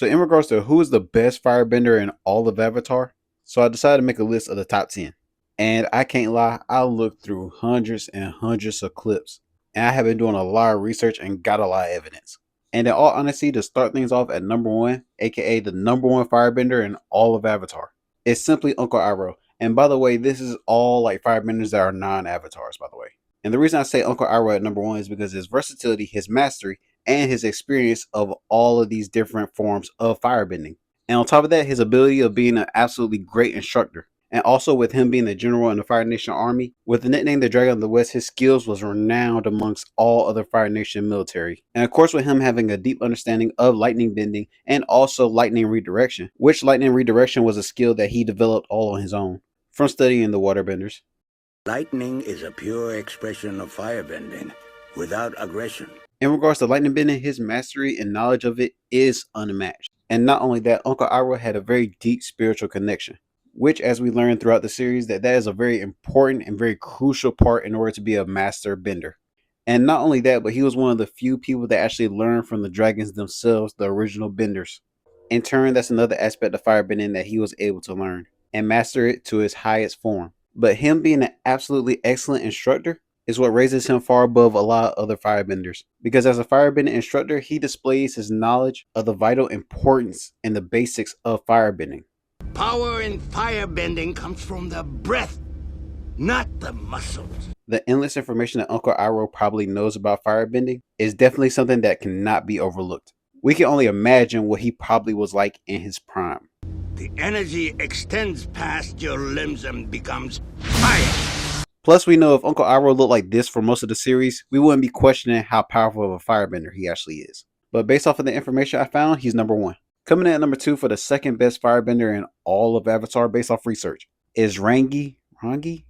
So in regards to who is the best firebender in all of Avatar, so I decided to make a list of the top 10. And I can't lie, I looked through hundreds and hundreds of clips. And I have been doing a lot of research and got a lot of evidence. And in all honesty, to start things off at number 1, aka the number 1 firebender in all of Avatar, it's simply Uncle Iroh. And by the way, this is all like firebenders that are non-avatars, by the way. And the reason I say Uncle Iroh at number 1 is because his versatility, his mastery, and his experience of all of these different forms of firebending. And on top of that, his ability of being an absolutely great instructor. And also with him being the general in the Fire Nation army, with the nickname the Dragon of the West, his skills was renowned amongst all other Fire Nation military. And of course with him having a deep understanding of lightning bending and also lightning redirection, which lightning redirection was a skill that he developed all on his own from studying the waterbenders. Lightning is a pure expression of firebending, without aggression. In regards to lightning bending, his mastery and knowledge of it is unmatched. And not only that, Uncle Iroh had a very deep spiritual connection, which, as we learned throughout the series, that is a very important and very crucial part in order to be a master bender. And not only that, but he was one of the few people that actually learned from the dragons themselves, the original benders. In turn, that's another aspect of firebending that he was able to learn and master it to its highest form. But him being an absolutely excellent instructor is what raises him far above a lot of other firebenders. Because as a firebending instructor, he displays his knowledge of the vital importance and the basics of firebending. Power in firebending comes from the breath, not the muscles. The endless information that Uncle Iroh probably knows about firebending is definitely something that cannot be overlooked. We can only imagine what he probably was like in his prime. The energy extends past your limbs and becomes fire. Plus, we know if Uncle Iroh looked like this for most of the series, we wouldn't be questioning how powerful of a firebender he actually is. But based off of the information I found, he's number 1. Coming in at number 2 for the second best firebender in all of Avatar based off research is Rangi. Rangi?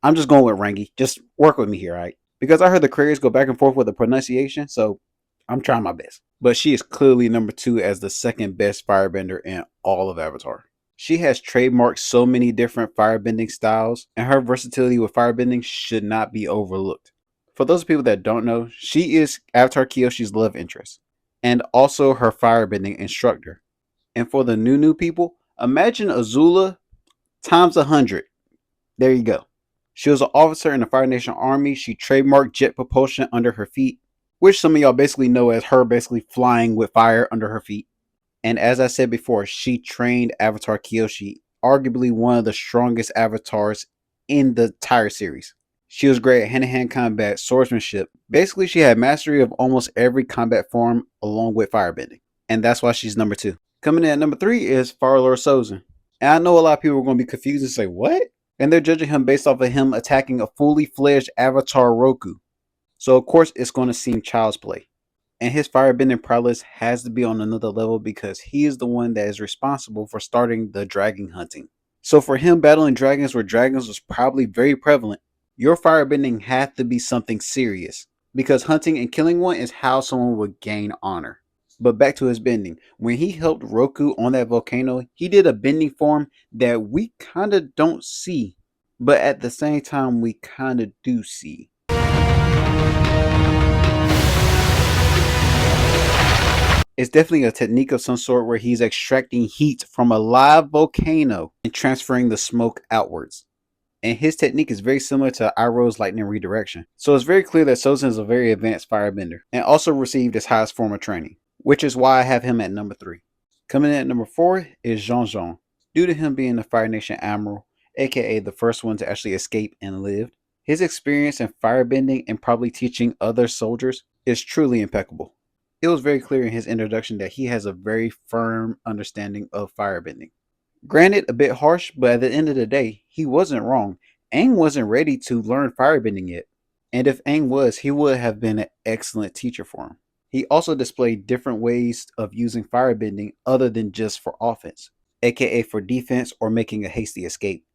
I'm just going with Rangi. Just work with me here, alright? Because I heard the creators go back and forth with the pronunciation, so I'm trying my best. But she is clearly number 2 as the second best firebender in all of Avatar. She has trademarked so many different firebending styles, and her versatility with firebending should not be overlooked. For those people that don't know, she is Avatar Kyoshi's love interest, and also her firebending instructor. And for the new people, imagine Azula times 100. There you go. She was an officer in the Fire Nation army. She trademarked jet propulsion under her feet, which some of y'all basically know as her basically flying with fire under her feet. And as I said before, she trained Avatar Kyoshi, arguably one of the strongest avatars in the entire series. She was great at hand-to-hand combat, swordsmanship. Basically, she had mastery of almost every combat form along with firebending. And that's why she's number 2. Coming in at number 3 is Fire Lord Sozin. And I know a lot of people are going to be confused and say, what? And they're judging him based off of him attacking a fully fledged Avatar Roku. So of course it's going to seem child's play. And his firebending prowess has to be on another level because he is the one that is responsible for starting the dragon hunting. So for him battling dragons where dragons was probably very prevalent, your firebending had to be something serious. Because hunting and killing one is how someone would gain honor. But back to his bending. When he helped Roku on that volcano, he did a bending form that we kind of don't see. But at the same time, we kind of do see. It's definitely a technique of some sort where he's extracting heat from a live volcano and transferring the smoke outwards. And his technique is very similar to Iroh's lightning redirection. So it's very clear that Sozin is a very advanced firebender and also received his highest form of training, which is why I have him at number 3. Coming in at number 4 is Jeong Jeong. Due to him being the Fire Nation Admiral, aka the first one to actually escape and lived, his experience in firebending and probably teaching other soldiers is truly impeccable. It was very clear in his introduction that he has a very firm understanding of firebending. Granted, a bit harsh, but at the end of the day, he wasn't wrong. Aang wasn't ready to learn firebending yet. And if Aang was, he would have been an excellent teacher for him. He also displayed different ways of using firebending other than just for offense, aka for defense or making a hasty escape.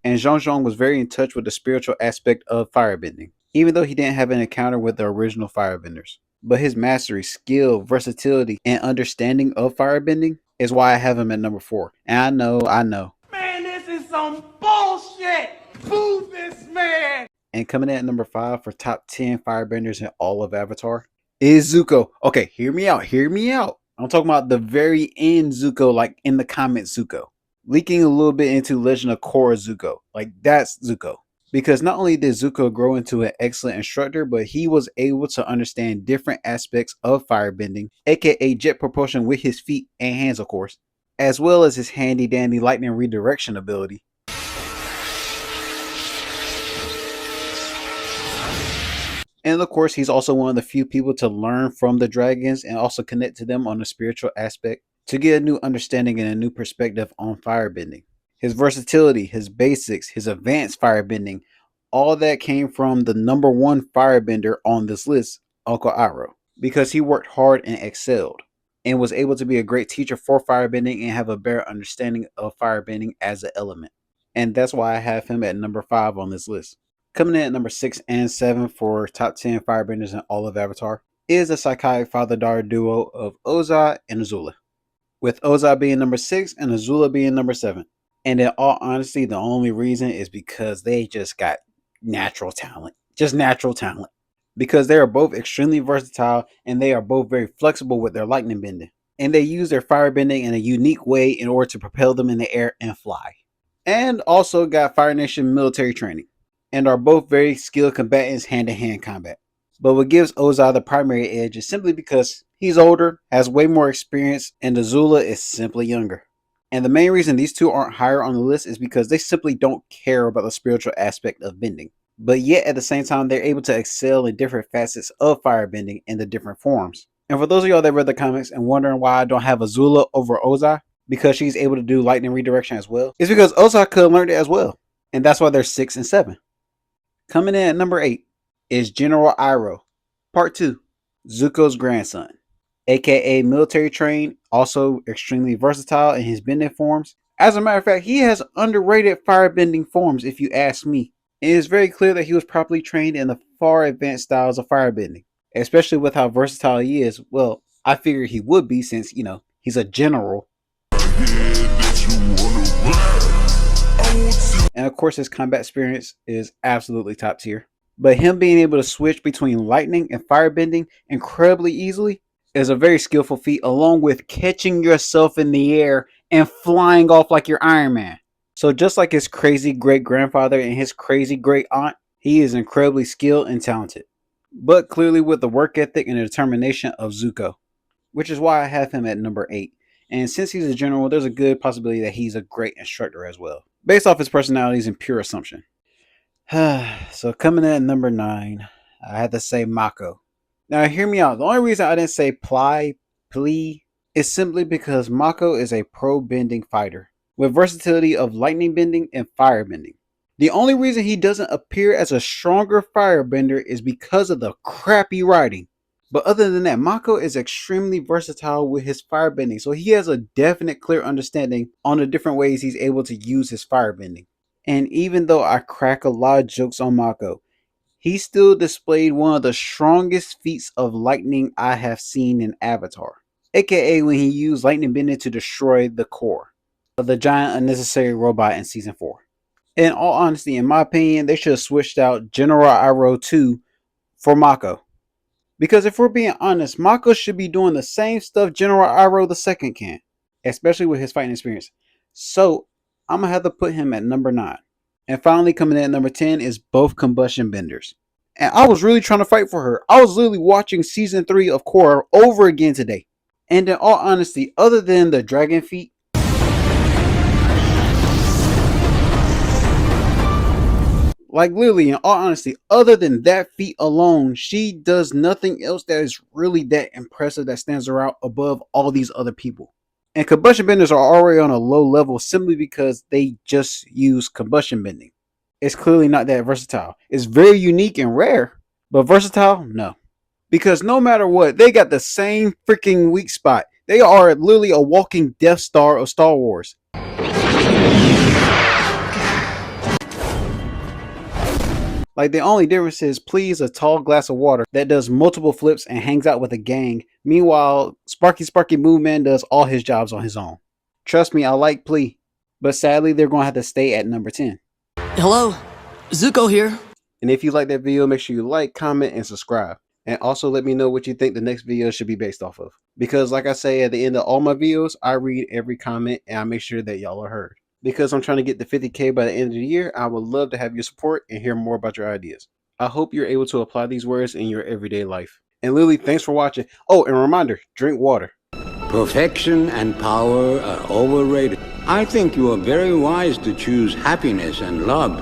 And Jeong Jeong was very in touch with the spiritual aspect of firebending, even though he didn't have an encounter with the original firebenders. But his mastery, skill, versatility, and understanding of firebending is why I have him at number 4. And I know. Man, this is some bullshit! Boo this man! And coming in at number 5 for top 10 firebenders in all of Avatar is Zuko. Okay, hear me out. Hear me out. I'm talking about the very end Zuko, like in the comments Zuko. Leaking a little bit into Legend of Korra Zuko. Like that's Zuko. Because not only did Zuko grow into an excellent instructor, but he was able to understand different aspects of firebending, aka jet propulsion with his feet and hands, of course, as well as his handy dandy lightning redirection ability. And of course, he's also one of the few people to learn from the dragons and also connect to them on a spiritual aspect to get a new understanding and a new perspective on firebending. His versatility, his basics, his advanced firebending, all that came from the number one firebender on this list, Uncle Iroh, because he worked hard and excelled and was able to be a great teacher for firebending and have a better understanding of firebending as an element. And that's why I have him at number 5 on this list. Coming in at number 6 and 7 for top 10 firebenders in all of Avatar is the psychotic father-daughter duo of Ozai and Azula, with Ozai being number 6 and Azula being number 7. And in all honesty, the only reason is because they just got natural talent. Just natural talent. Because they are both extremely versatile and they are both very flexible with their lightning bending. And they use their firebending in a unique way in order to propel them in the air and fly. And also got Fire Nation military training. And are both very skilled combatants hand-to-hand combat. But what gives Ozai the primary edge is simply because he's older, has way more experience, and Azula is simply younger. And the main reason these two aren't higher on the list is because they simply don't care about the spiritual aspect of bending. But yet at the same time, they're able to excel in different facets of firebending in the different forms. And for those of y'all that read the comics and wondering why I don't have Azula over Ozai, because she's able to do lightning redirection as well, it's because Ozai could have learned it as well. And that's why they're 6 and 7. Coming in at number 8 is General Iroh, Part 2, Zuko's grandson, aka military trained, also extremely versatile in his bending forms. As a matter of fact, he has underrated firebending forms if you ask me. It is very clear that he was properly trained in the far advanced styles of firebending, especially with how versatile he is. Well, I figured he would be since, he's a general. And of course, his combat experience is absolutely top tier. But him being able to switch between lightning and firebending incredibly easily is a very skillful feat, along with catching yourself in the air and flying off like you're Iron Man. So just like his crazy great grandfather and his crazy great aunt, he is incredibly skilled and talented. But clearly with the work ethic and the determination of Zuko, which is why I have him at number 8. And since he's a general, there's a good possibility that he's a great instructor as well, based off his personalities and pure assumption. So coming in at number 9, I had to say Mako. Now hear me out. The only reason I didn't say plea is simply because Mako is a pro bending fighter with versatility of lightning bending and fire bending. The only reason he doesn't appear as a stronger firebender is because of the crappy writing. But other than that, Mako is extremely versatile with his firebending, so he has a definite clear understanding on the different ways he's able to use his firebending. And even though I crack a lot of jokes on Mako, he still displayed one of the strongest feats of lightning I have seen in Avatar, aka when he used lightning bending to destroy the core of the giant unnecessary robot in season 4. In all honesty, in my opinion, they should have switched out General Iroh 2 for Mako. Because if we're being honest, Mako should be doing the same stuff General Iroh II can, especially with his fighting experience. So I'm going to have to put him at number 9. And finally coming in at number 10 is both Combustion benders. And I was really trying to fight for her. I was literally watching season 3 of Korra over again today. And in all honesty, other than the dragon feat, like literally, in all honesty, other than that feat alone, she does nothing else that is really that impressive that stands her out above all these other people. And combustion benders are already on a low level simply because they just use combustion bending. It's clearly not that versatile. It's very unique and rare, but versatile, no. Because no matter what, they got the same freaking weak spot. They are literally a walking Death Star of Star Wars. Like the only difference is Please a tall glass of water that does multiple flips and hangs out with a gang. Meanwhile, Sparky Moon Man does all his jobs on his own. Trust me, I like Plea. But sadly, they're going to have to stay at number 10. Hello, Zuko here. And if you like that video, make sure you like, comment, and subscribe. And also let me know what you think the next video should be based off of. Because like I say at the end of all my videos, I read every comment and I make sure that y'all are heard. Because I'm trying to get to 50K by the end of the year, I would love to have your support and hear more about your ideas. I hope you're able to apply these words in your everyday life. And Lily, thanks for watching. Oh, and a reminder, drink water. Perfection and power are overrated. I think you are very wise to choose happiness and love